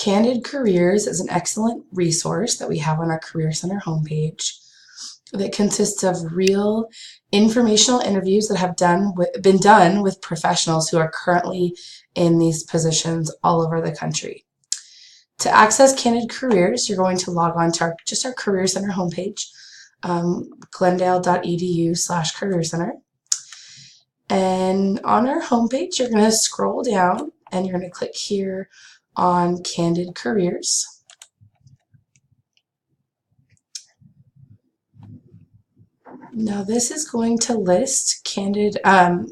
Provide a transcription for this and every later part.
Candid Careers is an excellent resource that we have on our Career Center homepage that consists of real informational interviews that have been done with professionals who are currently in these positions all over the country. To access Candid Careers, you're going to log on to our Career Center homepage, glendale.edu/Career Center. And on our homepage, you're going to scroll down and you're going to click here on Candid Careers. Now this is going to list candid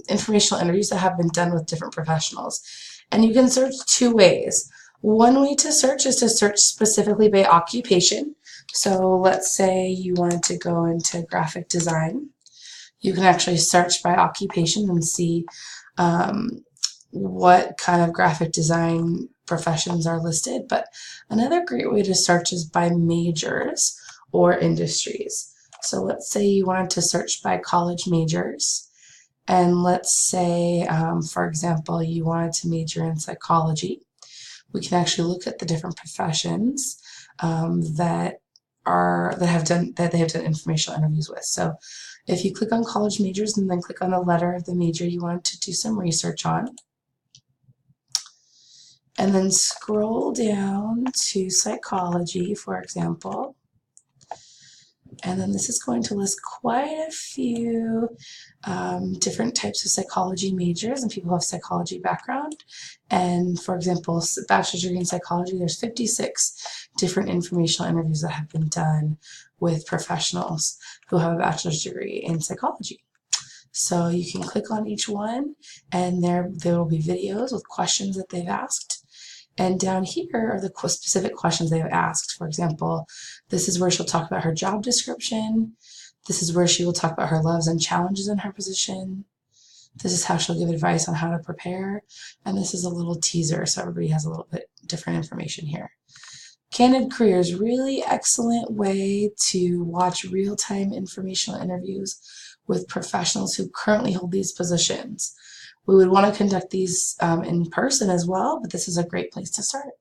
informational interviews that have been done with different professionals. And you can search two ways. One way to search is to search specifically by occupation. So let's say you wanted to go into graphic design. You can actually search by occupation and see what kind of graphic design professions are listed. But another great way to search is by majors or industries. So let's say you wanted to search by college majors, and let's say, for example, you wanted to major in psychology. We can actually look at the different professions that they have done informational interviews with. So if you click on college majors and then click on the letter of the major you want to do some research on, and then scroll down to psychology, for example, and then this is going to list quite a few different types of psychology majors and people who have psychology background. And for example, bachelor's degree in psychology, there's 56 different informational interviews that have been done with professionals who have a bachelor's degree in psychology. So you can click on each one and there will be videos with questions that they've asked. And down here are the specific questions they've asked. For example, this is where she'll talk about her job description. This is where she will talk about her loves and challenges in her position. This is how she'll give advice on how to prepare. And this is a little teaser, so everybody has a little bit different information here. Candid Careers, really excellent way to watch real-time informational interviews with professionals who currently hold these positions. We would want to conduct these in person as well, but this is a great place to start.